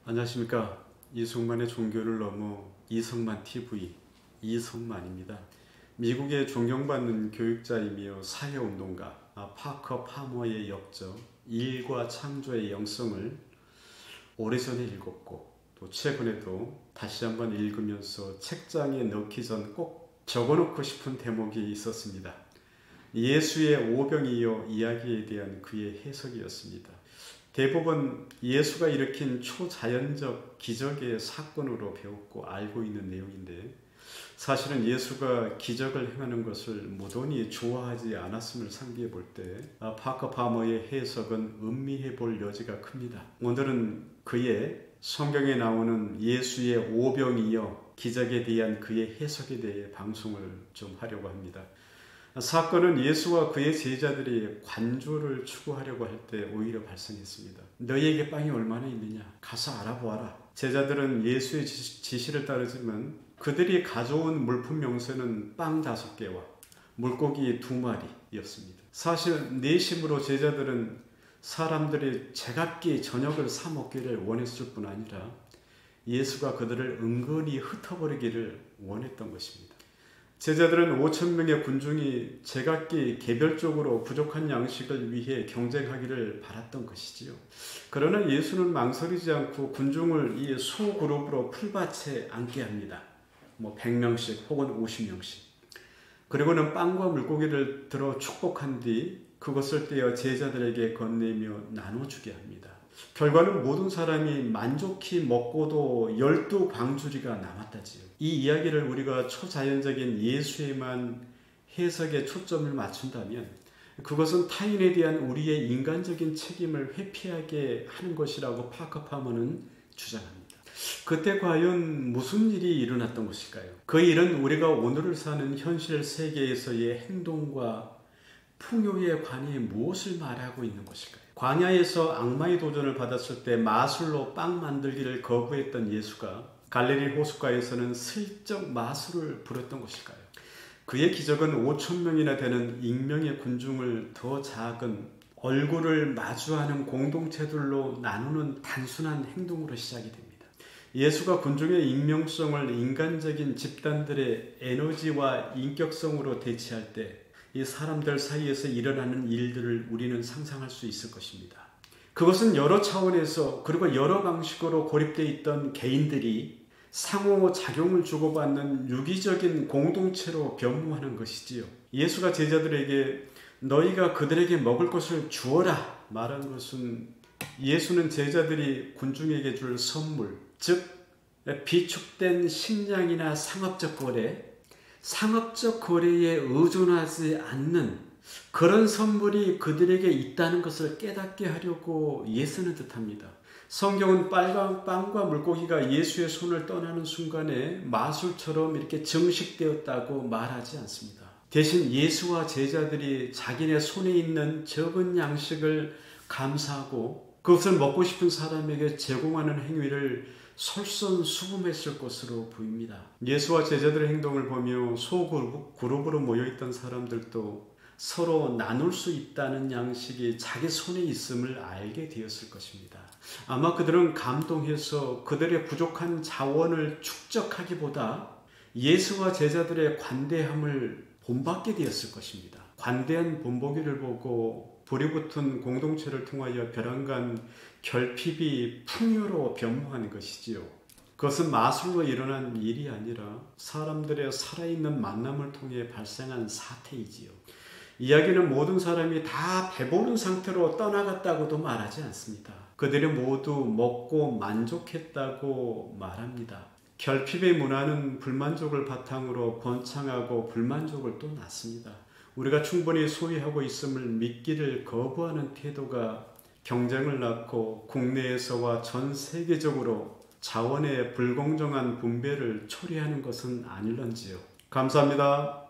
안녕하십니까. 이승만의 종교를 넘어 이승만 TV 이승만입니다. 미국의 존경받는 교육자이며 사회운동가 파커 파머의 역적 일과 창조의 영성을 오래전에 읽었고 또 최근에도 다시 한번 읽으면서 책장에 넣기 전 꼭 적어놓고 싶은 대목이 있었습니다. 예수의 오병이어 이야기에 대한 그의 해석이었습니다. 대부분 예수가 일으킨 초자연적 기적의 사건으로 배웠고 알고 있는 내용인데, 사실은 예수가 기적을 행하는 것을 무던히 좋아하지 않았음을 상기해 볼 때 파커 파머의 해석은 음미해 볼 여지가 큽니다. 오늘은 그의 성경에 나오는 예수의 오병이어 기적에 대한 그의 해석에 대해 방송을 좀 하려고 합니다. 사건은 예수와 그의 제자들이 관조를 추구하려고 할 때 오히려 발생했습니다. 너희에게 빵이 얼마나 있느냐? 가서 알아보아라. 제자들은 예수의 지시를 따르지만 그들이 가져온 물품 명세는 빵 5개와 물고기 2마리였습니다. 사실 내심으로 제자들은 사람들이 제각기 저녁을 사 먹기를 원했을 뿐 아니라 예수가 그들을 은근히 흩어버리기를 원했던 것입니다. 제자들은 5,000명의 군중이 제각기 개별적으로 부족한 양식을 위해 경쟁하기를 바랐던 것이지요. 그러나 예수는 망설이지 않고 군중을 이 소그룹으로 풀밭에 앉게 합니다. 100명씩 혹은 50명씩. 그리고는 빵과 물고기를 들어 축복한 뒤 그것을 떼어 제자들에게 건네며 나눠주게 합니다. 결과는 모든 사람이 만족히 먹고도 12광주리가 남았다지요. 이 이야기를 우리가 초자연적인 예수에만 해석에 초점을 맞춘다면 그것은 타인에 대한 우리의 인간적인 책임을 회피하게 하는 것이라고 파커 파머는 주장합니다. 그때 과연 무슨 일이 일어났던 것일까요? 그 일은 우리가 오늘을 사는 현실 세계에서의 행동과 풍요에 관해 무엇을 말하고 있는 것일까요? 광야에서 악마의 도전을 받았을 때 마술로 빵 만들기를 거부했던 예수가 갈릴리 호숫가에서는 슬쩍 마술을 부렸던 것일까요? 그의 기적은 5,000명이나 되는 익명의 군중을 더 작은 얼굴을 마주하는 공동체들로 나누는 단순한 행동으로 시작이 됩니다. 예수가 군중의 익명성을 인간적인 집단들의 에너지와 인격성으로 대체할 때 이 사람들 사이에서 일어나는 일들을 우리는 상상할 수 있을 것입니다. 그것은 여러 차원에서 그리고 여러 방식으로 고립되어 있던 개인들이 상호작용을 주고받는 유기적인 공동체로 변모하는 것이지요. 예수가 제자들에게 너희가 그들에게 먹을 것을 주어라 말한 것은 예수는 제자들이 군중에게 줄 선물, 즉 비축된 식량이나 상업적 거래에 의존하지 않는 그런 선물이 그들에게 있다는 것을 깨닫게 하려고 예쓰는 듯합니다. 성경은 빨간 빵과 물고기가 예수의 손을 떠나는 순간에 마술처럼 이렇게 증식되었다고 말하지 않습니다. 대신 예수와 제자들이 자기네 손에 있는 적은 양식을 감사하고 그것을 먹고 싶은 사람에게 제공하는 행위를 솔선수범했을 것으로 보입니다. 예수와 제자들의 행동을 보며 소그룹으로 모여있던 사람들도 서로 나눌 수 있다는 양식이 자기 손에 있음을 알게 되었을 것입니다. 아마 그들은 감동해서 그들의 부족한 자원을 축적하기보다 예수와 제자들의 관대함을 본받게 되었을 것입니다. 관대한 본보기를 보고 불이 붙은 공동체를 통하여 벼랑간 결핍이 풍요로 변모하는 것이지요. 그것은 마술로 일어난 일이 아니라 사람들의 살아있는 만남을 통해 발생한 사태이지요. 이야기는 모든 사람이 다 배부른 상태로 떠나갔다고도 말하지 않습니다. 그들이 모두 먹고 만족했다고 말합니다. 결핍의 문화는 불만족을 바탕으로 번창하고 불만족을 또 낳습니다. 우리가 충분히 소유하고 있음을 믿기를 거부하는 태도가 경쟁을 낳고 국내에서와 전 세계적으로 자원의 불공정한 분배를 초래하는 것은 아닐런지요. 감사합니다.